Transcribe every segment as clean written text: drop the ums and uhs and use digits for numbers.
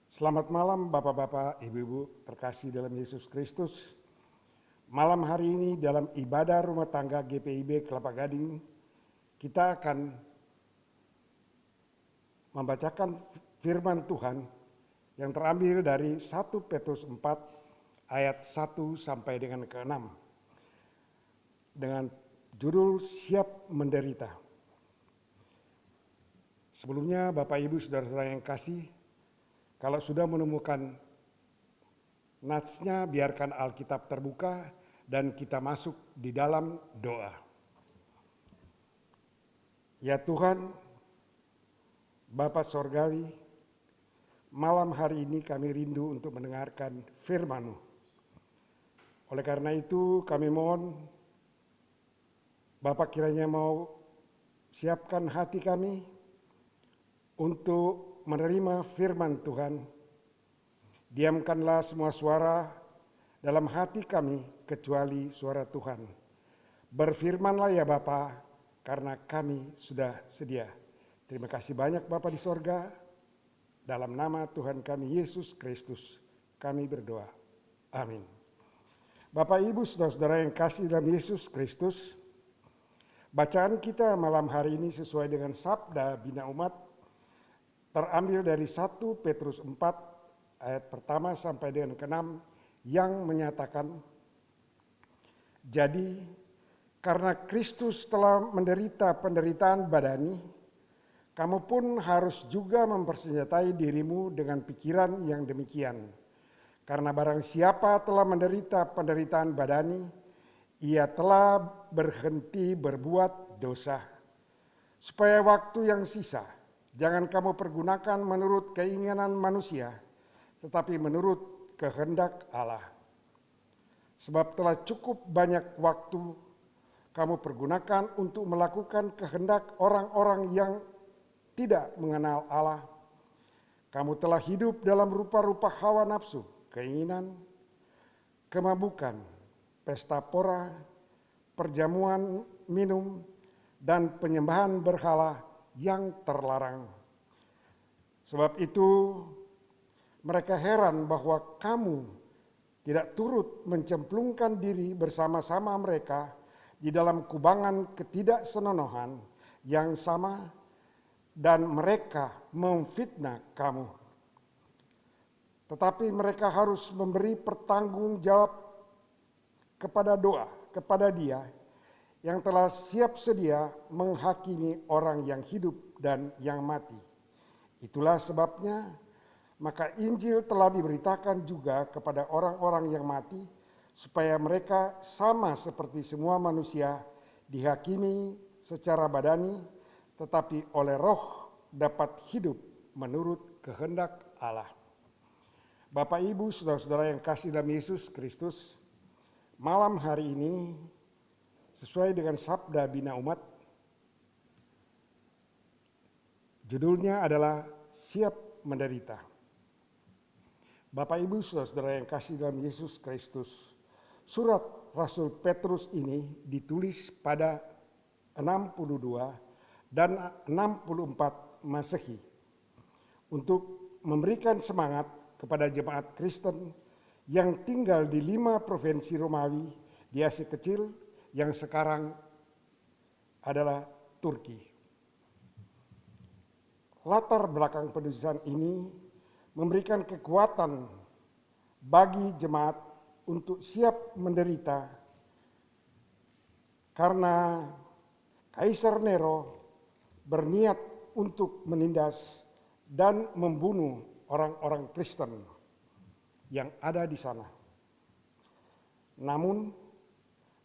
Selamat malam Bapak-Bapak, Ibu-Ibu terkasih dalam Yesus Kristus. Malam hari ini dalam ibadah rumah tangga GPIB Kelapa Gading, kita akan membacakan firman Tuhan yang terambil dari 1 Petrus 4 ayat 1 sampai dengan ke-6 dengan judul Siap Menderita. Sebelumnya Bapak Ibu Saudara-saudara yang kasih, kalau sudah menemukan natsnya, biarkan Alkitab terbuka dan kita masuk di dalam doa. Ya Tuhan, Bapa Sorgawi, malam hari ini kami rindu untuk mendengarkan firman-Mu. Oleh karena itu kami mohon Bapak kiranya mau siapkan hati kami untuk menerima firman Tuhan. Diamkanlah semua suara dalam hati kami kecuali suara Tuhan. Berfirmanlah ya Bapa, karena kami sudah sedia. Terima kasih banyak Bapa di sorga. Dalam nama Tuhan kami Yesus Kristus kami berdoa. Amin. Bapak Ibu Saudara-saudara yang kasih dalam Yesus Kristus, bacaan kita malam hari ini sesuai dengan sabda Bina Umat terambil dari 1 Petrus 4 ayat pertama sampai dengan ke-6 yang menyatakan, jadi karena Kristus telah menderita penderitaan badani, kamu pun harus juga mempersenjatai dirimu dengan pikiran yang demikian. Karena barang siapa telah menderita penderitaan badani, ia telah berhenti berbuat dosa. Supaya waktu yang sisa jangan kamu pergunakan menurut keinginan manusia, tetapi menurut kehendak Allah. Sebab telah cukup banyak waktu kamu pergunakan untuk melakukan kehendak orang-orang yang tidak mengenal Allah. Kamu telah hidup dalam rupa-rupa hawa nafsu, keinginan, kemabukan, pesta pora, perjamuan minum, dan penyembahan berhala yang terlarang. Sebab itu mereka heran bahwa kamu tidak turut mencemplungkan diri bersama-sama mereka di dalam kubangan ketidaksenonohan yang sama, dan mereka memfitnah kamu. Tetapi mereka harus memberi pertanggung jawab kepada Dia yang telah siap sedia menghakimi orang yang hidup dan yang mati. Itulah sebabnya maka Injil telah diberitakan juga kepada orang-orang yang mati, supaya mereka sama seperti semua manusia dihakimi secara badani, tetapi oleh Roh dapat hidup menurut kehendak Allah. Bapak Ibu Saudara-saudara yang kasih dalam Yesus Kristus, malam hari ini sesuai dengan sabda Bina Umat, judulnya adalah Siap Menderita. Bapak Ibu Saudara-saudara yang kasih dalam Yesus Kristus, surat Rasul Petrus ini ditulis pada 62 dan 64 Masehi untuk memberikan semangat kepada jemaat Kristen yang tinggal di 5 provinsi Romawi di Asia Kecil yang sekarang adalah Turki. Latar belakang penulisan ini memberikan kekuatan bagi jemaat untuk siap menderita karena Kaisar Nero berniat untuk menindas dan membunuh orang-orang Kristen yang ada di sana. Namun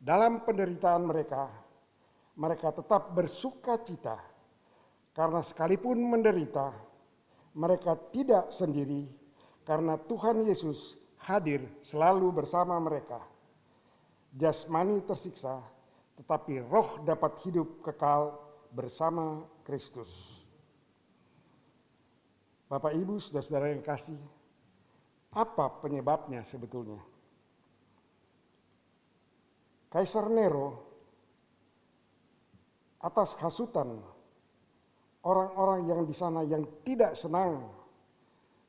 dalam penderitaan mereka tetap bersuka cita, karena sekalipun menderita, mereka tidak sendiri, karena Tuhan Yesus hadir selalu bersama mereka. Jasmani tersiksa, tetapi roh dapat hidup kekal bersama Kristus. Bapak Ibu Saudara-saudara yang kasih, apa penyebabnya sebetulnya? Kaisar Nero atas hasutan orang-orang yang di sana yang tidak senang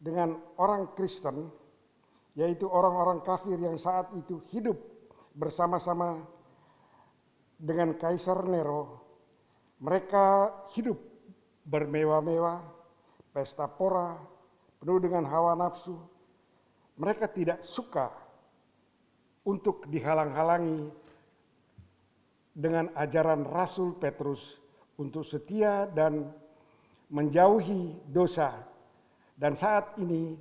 dengan orang Kristen, yaitu orang-orang kafir yang saat itu hidup bersama-sama dengan Kaisar Nero. Mereka hidup bermewah-mewah, pesta pora, penuh dengan hawa nafsu. Mereka tidak suka untuk dihalang-halangi dengan ajaran Rasul Petrus untuk setia dan menjauhi dosa. Dan saat ini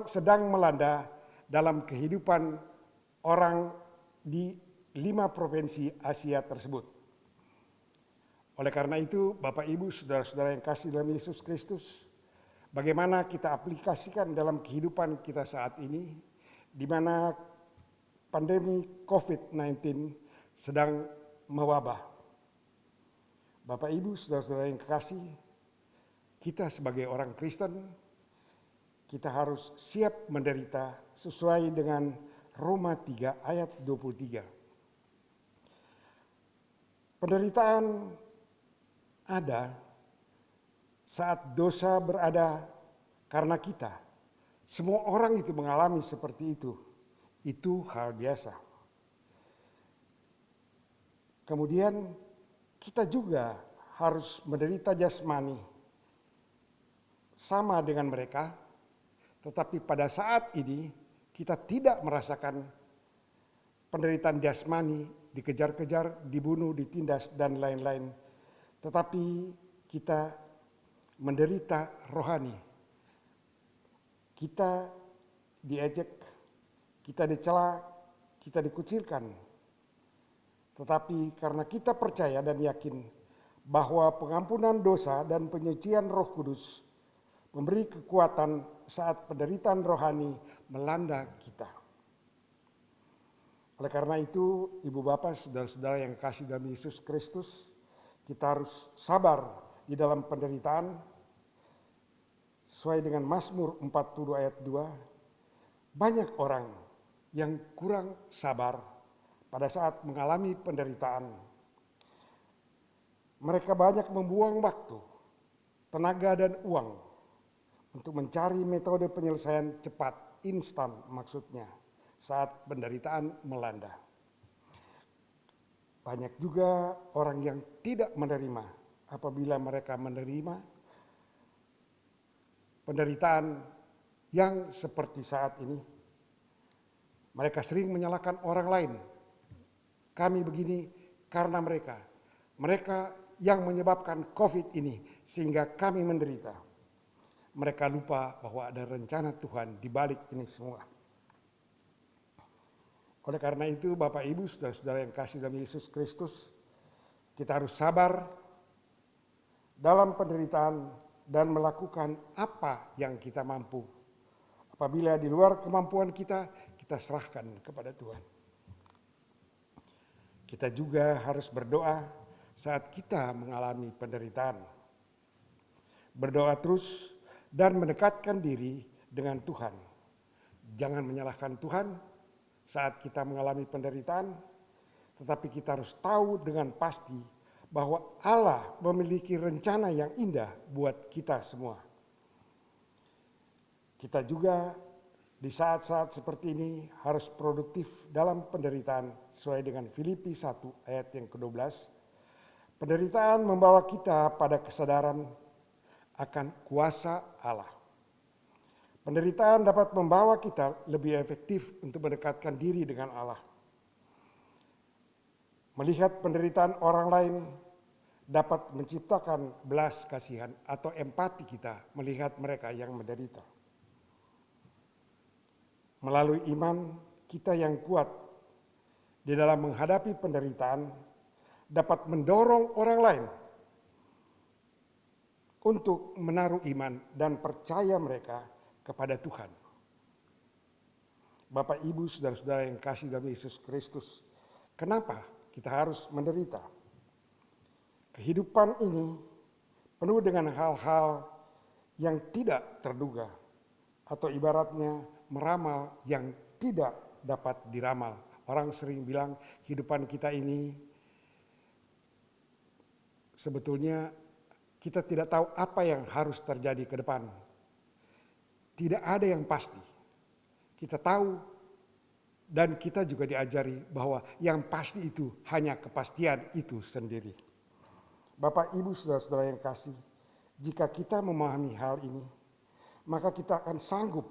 sedang melanda dalam kehidupan orang di 5 provinsi Asia tersebut. Oleh karena itu, Bapak Ibu, saudara-saudara yang kasih dalam Yesus Kristus, bagaimana kita aplikasikan dalam kehidupan kita saat ini, di mana pandemi COVID-19 sedang mewabah. Bapak Ibu, saudara-saudara yang kekasih, kita sebagai orang Kristen, kita harus siap menderita sesuai dengan Roma 3 ayat 23. Penderitaan ada saat dosa berada karena kita. Semua orang itu mengalami seperti itu. Itu hal biasa. Kemudian kita juga harus menderita jasmani sama dengan mereka, tetapi pada saat ini kita tidak merasakan penderitaan jasmani, dikejar-kejar, dibunuh, ditindas, dan lain-lain. Tetapi kita menderita rohani. Kita diejek, kita dicela, kita dikucilkan. Tetapi karena kita percaya dan yakin bahwa pengampunan dosa dan penyucian Roh Kudus memberi kekuatan saat penderitaan rohani melanda kita. Oleh karena itu, Ibu Bapak, saudara-saudara yang kasih dalam Yesus Kristus, kita harus sabar di dalam penderitaan. Sesuai dengan Mazmur 40 ayat 2, banyak orang yang kurang sabar pada saat mengalami penderitaan. Mereka banyak membuang waktu, tenaga, dan uang untuk mencari metode penyelesaian cepat, instan maksudnya, saat penderitaan melanda. Banyak juga orang yang tidak menerima apabila mereka menerima penderitaan yang seperti saat ini. Mereka sering menyalahkan orang lain. Kami begini karena mereka. Mereka yang menyebabkan COVID ini sehingga kami menderita. Mereka lupa bahwa ada rencana Tuhan di balik ini semua. Oleh karena itu, Bapak Ibu, saudara-saudara yang kasih dalam Yesus Kristus, kita harus sabar dalam penderitaan dan melakukan apa yang kita mampu. Apabila di luar kemampuan kita, kita serahkan kepada Tuhan. Kita juga harus berdoa saat kita mengalami penderitaan. Berdoa terus dan mendekatkan diri dengan Tuhan. Jangan menyalahkan Tuhan saat kita mengalami penderitaan, tetapi kita harus tahu dengan pasti bahwa Allah memiliki rencana yang indah buat kita semua. Kita juga di saat-saat seperti ini harus produktif dalam penderitaan sesuai dengan Filipi 1 ayat yang ke-12. Penderitaan membawa kita pada kesadaran akan kuasa Allah. Penderitaan dapat membawa kita lebih efektif untuk mendekatkan diri dengan Allah. Melihat penderitaan orang lain dapat menciptakan belas kasihan atau empati kita melihat mereka yang menderita. Melalui iman kita yang kuat di dalam menghadapi penderitaan dapat mendorong orang lain untuk menaruh iman dan percaya mereka kepada Tuhan. Bapak, Ibu, saudara-saudara yang kasih dalam Yesus Kristus, kenapa kita harus menderita? Kehidupan ini penuh dengan hal-hal yang tidak terduga, atau ibaratnya meramal yang tidak dapat diramal. Orang sering bilang kehidupan kita ini sebetulnya kita tidak tahu apa yang harus terjadi ke depan. tidak ada yang pasti. Kita tahu dan kita juga diajari bahwa yang pasti itu hanya kepastian itu sendiri. Bapak, Ibu, saudara-saudara yang kasih, jika kita memahami hal ini, maka kita akan sanggup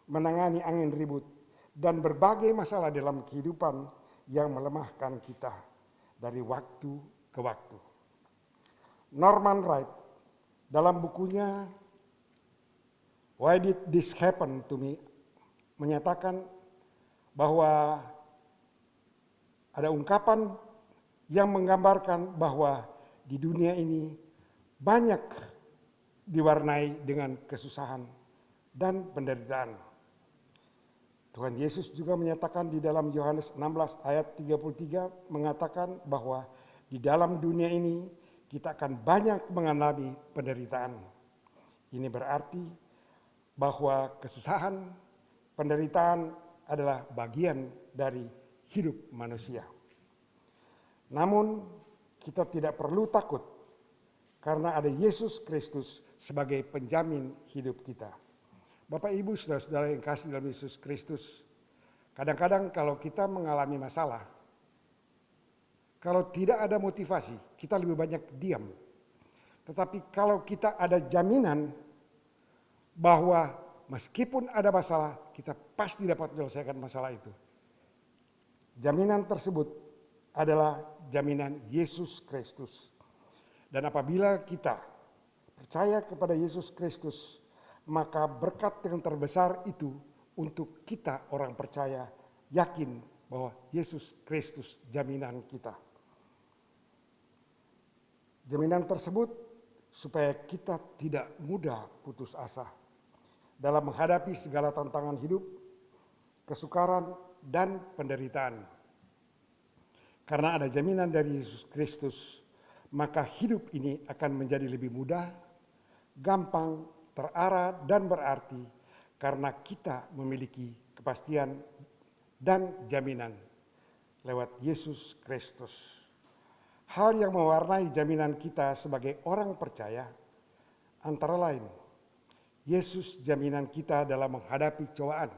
menangani angin ribut dan berbagai masalah dalam kehidupan yang melemahkan kita dari waktu ke waktu. Norman Wright dalam bukunya Why Did This Happen to Me menyatakan bahwa ada ungkapan yang menggambarkan bahwa di dunia ini banyak diwarnai dengan kesusahan dan penderitaan. Tuhan Yesus juga menyatakan di dalam Yohanes 16 ayat 33 mengatakan bahwa di dalam dunia ini kita akan banyak mengalami penderitaan. Ini berarti bahwa kesusahan, penderitaan adalah bagian dari hidup manusia. Namun kita tidak perlu takut karena ada Yesus Kristus sebagai penjamin hidup kita. Bapak, Ibu, saudara-saudara yang kasih dalam Yesus Kristus, kadang-kadang kalau kita mengalami masalah, kalau tidak ada motivasi, kita lebih banyak diam. Tetapi kalau kita ada jaminan bahwa meskipun ada masalah, kita pasti dapat menyelesaikan masalah itu. Jaminan tersebut adalah jaminan Yesus Kristus. Dan apabila kita percaya kepada Yesus Kristus, maka berkat yang terbesar itu untuk kita orang percaya yakin bahwa Yesus Kristus jaminan kita. Jaminan tersebut supaya kita tidak mudah putus asa dalam menghadapi segala tantangan hidup, kesukaran, dan penderitaan. Karena ada jaminan dari Yesus Kristus, maka hidup ini akan menjadi lebih mudah, gampang, terarah, dan berarti karena kita memiliki kepastian dan jaminan lewat Yesus Kristus. Hal yang mewarnai jaminan kita sebagai orang percaya antara lain, Yesus jaminan kita dalam menghadapi cobaan.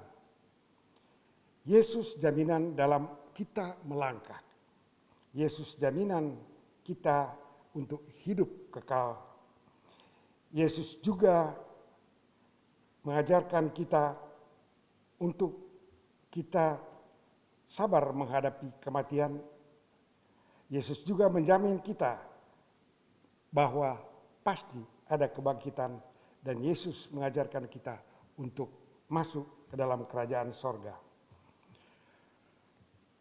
Yesus jaminan dalam kita melangkah. Yesus jaminan kita untuk hidup kekal. Yesus juga mengajarkan kita untuk kita sabar menghadapi kematian. Yesus juga menjamin kita bahwa pasti ada kebangkitan dan Yesus mengajarkan kita untuk masuk ke dalam kerajaan sorga.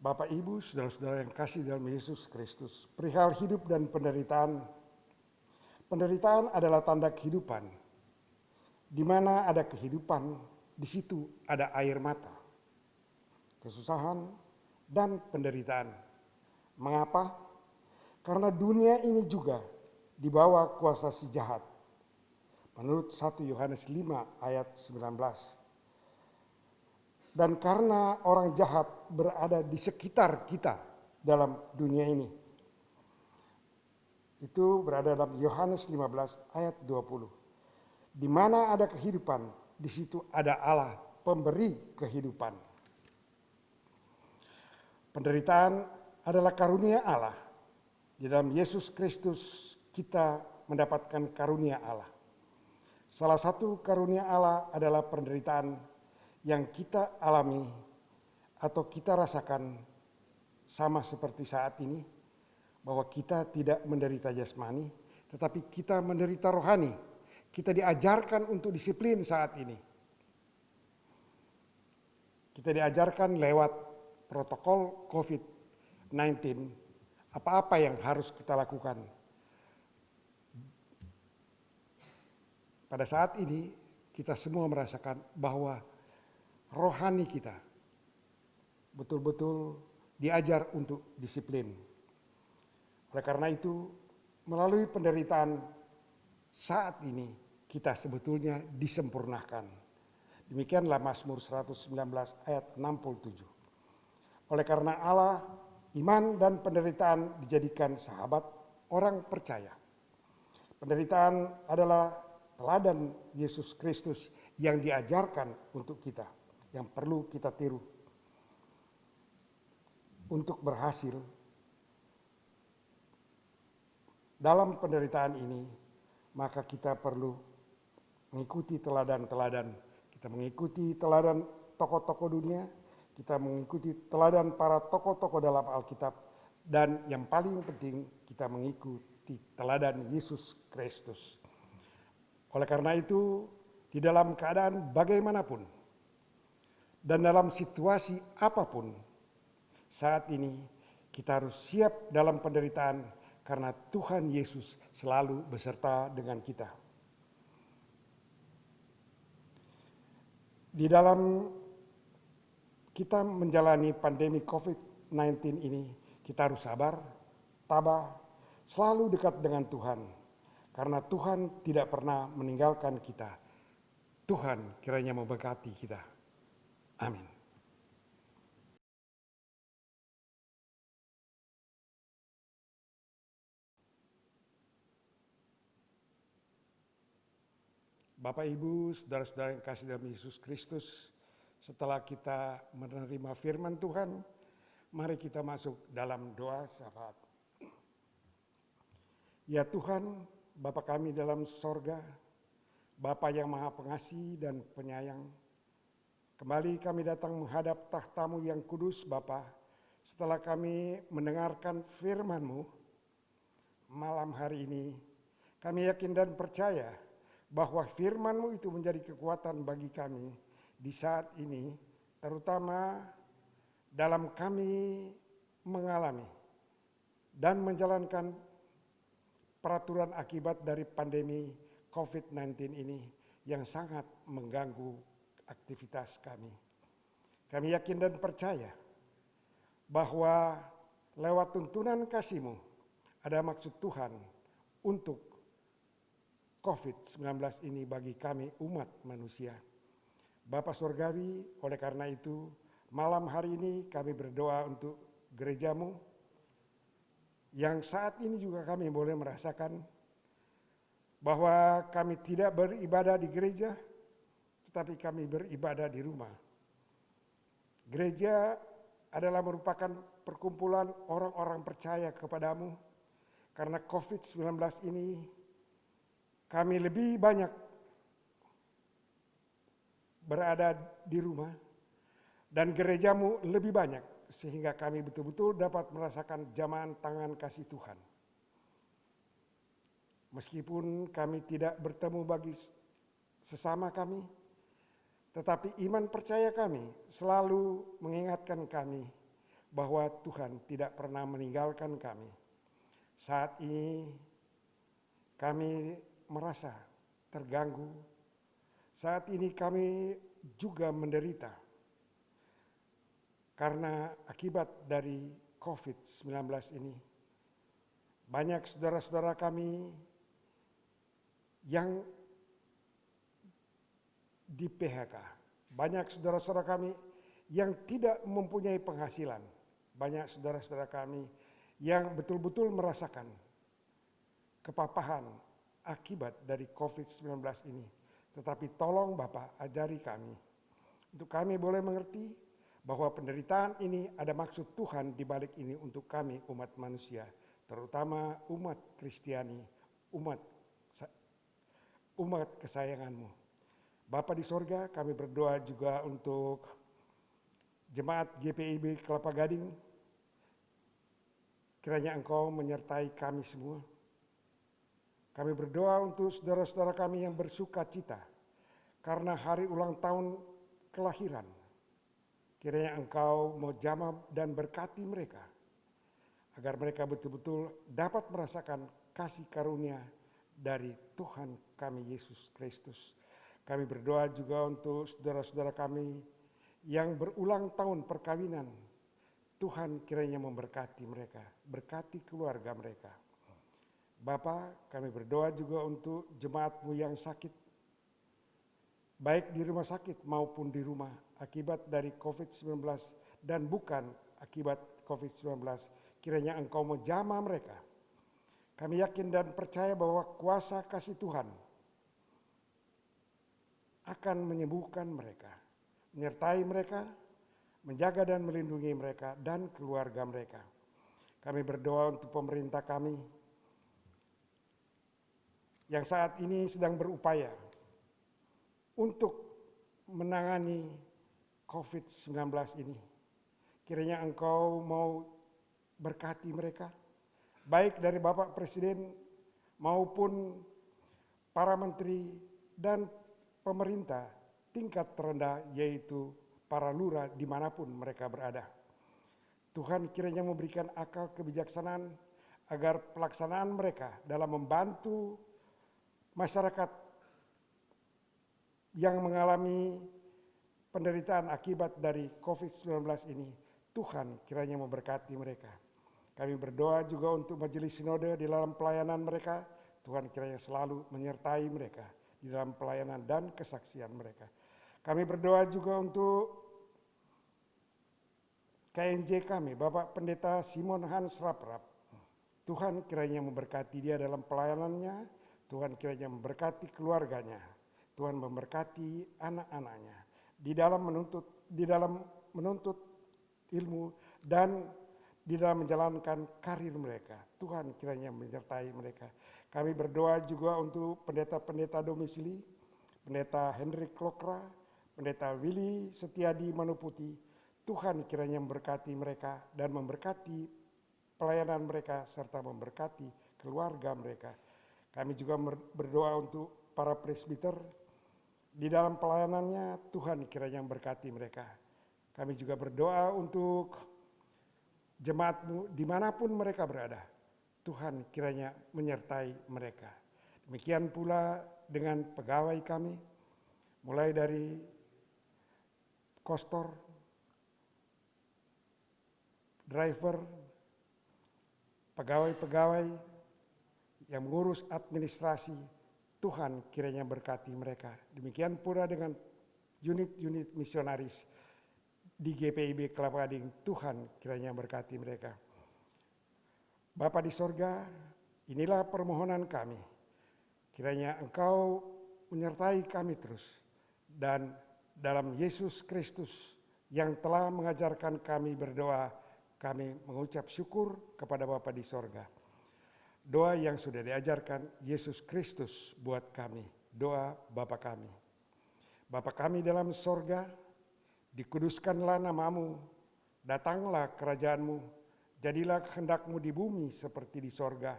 Bapak, Ibu, saudara-saudara yang kasih dalam Yesus Kristus, perihal hidup dan penderitaan. Penderitaan adalah tanda kehidupan. Di mana ada kehidupan, di situ ada air mata, kesusahan, dan penderitaan. Mengapa? Karena dunia ini juga dibawa kuasa si jahat. Menurut 1 Yohanes 5 ayat 19. Dan karena orang jahat berada di sekitar kita dalam dunia ini. Itu berada dalam Yohanes 15 ayat 20. Di mana ada kehidupan, di situ ada Allah, pemberi kehidupan. Penderitaan adalah karunia Allah. Di dalam Yesus Kristus kita mendapatkan karunia Allah. Salah satu karunia Allah adalah penderitaan yang kita alami atau kita rasakan sama seperti saat ini, bahwa kita tidak menderita jasmani, tetapi kita menderita rohani. Kita diajarkan untuk disiplin saat ini. Kita diajarkan lewat protokol COVID-19, apa-apa yang harus kita lakukan. Pada saat ini kita semua merasakan bahwa rohani kita betul-betul diajar untuk disiplin. Oleh karena itu, melalui penderitaan saat ini kita sebetulnya disempurnakan. Demikianlah Mazmur 119 ayat 67. Oleh karena Allah, iman dan penderitaan dijadikan sahabat orang percaya. Penderitaan adalah teladan Yesus Kristus yang diajarkan untuk kita, yang perlu kita tiru. Untuk berhasil dalam penderitaan ini, maka kita perlu mengikuti teladan-teladan. Kita mengikuti teladan tokoh-tokoh dunia, kita mengikuti teladan para tokoh-tokoh dalam Alkitab, dan yang paling penting kita mengikuti teladan Yesus Kristus. Oleh karena itu, di dalam keadaan bagaimanapun dan dalam situasi apapun, saat ini kita harus siap dalam penderitaan karena Tuhan Yesus selalu beserta dengan kita. Di dalam kita menjalani pandemi COVID-19 ini, kita harus sabar, tabah, selalu dekat dengan Tuhan. Karena Tuhan tidak pernah meninggalkan kita. Tuhan kiranya memberkati kita. Amin. Bapak, Ibu, saudara-saudara yang kasih dalam Yesus Kristus, setelah kita menerima firman Tuhan, mari kita masuk dalam doa syafaat. Ya Tuhan, Bapa kami dalam sorga, Bapa yang maha pengasih dan penyayang, kembali kami datang menghadap tahta-Mu yang kudus, Bapa, setelah kami mendengarkan firman-Mu malam hari ini. Kami yakin dan percaya bahwa firman-Mu itu menjadi kekuatan bagi kami di saat ini, terutama dalam kami mengalami dan menjalankan peraturan akibat dari pandemi COVID-19 ini yang sangat mengganggu aktivitas kami. Kami yakin dan percaya bahwa lewat tuntunan kasih-Mu ada maksud Tuhan untuk COVID-19 ini bagi kami umat manusia. Bapa Surgawi, oleh karena itu malam hari ini kami berdoa untuk gereja-Mu yang saat ini juga kami boleh merasakan bahwa kami tidak beribadah di gereja, tetapi kami beribadah di rumah. Gereja adalah merupakan perkumpulan orang-orang percaya kepadamu, karena COVID-19 ini kami lebih banyak berada di rumah dan gereja-Mu lebih banyak, sehingga kami betul-betul dapat merasakan jamahan tangan kasih Tuhan. Meskipun kami tidak bertemu bagi sesama kami, tetapi iman percaya kami selalu mengingatkan kami bahwa Tuhan tidak pernah meninggalkan kami. Saat ini kami merasa terganggu. Saat ini kami juga menderita karena akibat dari COVID-19 ini. Banyak saudara-saudara kami yang di PHK. Banyak saudara-saudara kami yang tidak mempunyai penghasilan. Banyak saudara-saudara kami yang betul-betul merasakan kepapahan akibat dari COVID-19 ini. Tetapi tolong Bapak ajari kami, untuk kami boleh mengerti bahwa penderitaan ini ada maksud Tuhan di balik ini untuk kami umat manusia, terutama umat Kristiani, umat kesayangan-Mu. Bapa di sorga, kami berdoa juga untuk jemaat GPIB Kelapa Gading. Kiranya Engkau menyertai kami semua. Kami berdoa untuk saudara-saudara kami yang bersuka cita karena hari ulang tahun kelahiran. Kiranya Engkau mau jamah dan berkati mereka, agar mereka betul-betul dapat merasakan kasih karunia dari Tuhan kami Yesus Kristus. Kami berdoa juga untuk saudara-saudara kami yang berulang tahun perkawinan. Tuhan kiranya memberkati mereka, berkati keluarga mereka. Bapa, kami berdoa juga untuk jemaat-Mu yang sakit, baik di rumah sakit maupun di rumah akibat dari COVID-19 dan bukan akibat COVID-19. Kiranya Engkau menjamah mereka. Kami yakin dan percaya bahwa kuasa kasih Tuhan akan menyembuhkan mereka, menyertai mereka, menjaga dan melindungi mereka dan keluarga mereka. Kami berdoa untuk pemerintah kami yang saat ini sedang berupaya untuk menangani COVID-19 ini. Kiranya Engkau mau berkati mereka, baik dari Bapak Presiden maupun para menteri dan pemerintah tingkat terendah, yaitu para lurah dimanapun mereka berada. Tuhan kiranya memberikan akal kebijaksanaan agar pelaksanaan mereka dalam membantu masyarakat yang mengalami penderitaan akibat dari COVID-19 ini, Tuhan kiranya memberkati mereka. Kami berdoa juga untuk majelis sinode di dalam pelayanan mereka. Tuhan kiranya selalu menyertai mereka di dalam pelayanan dan kesaksian mereka. Kami berdoa juga untuk KNJ kami, Bapak Pendeta Simon Hans Raprap. Tuhan kiranya memberkati dia dalam pelayanannya. Tuhan kiranya memberkati keluarganya. Tuhan memberkati anak-anaknya di dalam menuntut ilmu dan di dalam menjalankan karir mereka. Tuhan kiranya menyertai mereka. Kami berdoa juga untuk pendeta-pendeta domisili, Pendeta Hendrik Lokra, Pendeta Willy Setiadi Manuputi. Tuhan kiranya memberkati mereka dan memberkati pelayanan mereka serta memberkati keluarga mereka. Kami juga berdoa untuk para presbiter di dalam pelayanannya. Tuhan kiranya memberkati mereka. Kami juga berdoa untuk jemaat-Mu dimanapun mereka berada. Tuhan kiranya menyertai mereka. Demikian pula dengan pegawai kami, mulai dari kostor, driver, pegawai-pegawai yang mengurus administrasi. Tuhan kiranya berkati mereka. Demikian pula dengan unit-unit misionaris di GPIB Kelapa Gading. Tuhan kiranya berkati mereka. Bapa di sorga, inilah permohonan kami. Kiranya Engkau menyertai kami terus. Dan dalam Yesus Kristus yang telah mengajarkan kami berdoa, kami mengucap syukur kepada Bapa di sorga. Doa yang sudah diajarkan Yesus Kristus buat kami. Doa Bapa kami. Bapa kami dalam sorga, dikuduskanlah namamu, datanglah kerajaanmu, jadilah kehendak-Mu di bumi seperti di sorga.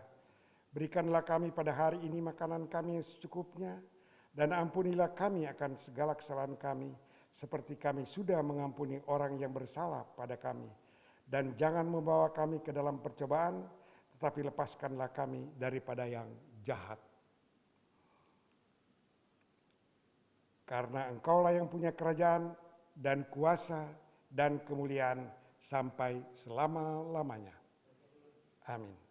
Berikanlah kami pada hari ini makanan kami yang secukupnya, dan ampunilah kami akan segala kesalahan kami, seperti kami sudah mengampuni orang yang bersalah pada kami. Dan jangan membawa kami ke dalam percobaan, tetapi lepaskanlah kami daripada yang jahat. Karena Engkaulah yang punya kerajaan dan kuasa dan kemuliaan sampai selama-lamanya. Amin.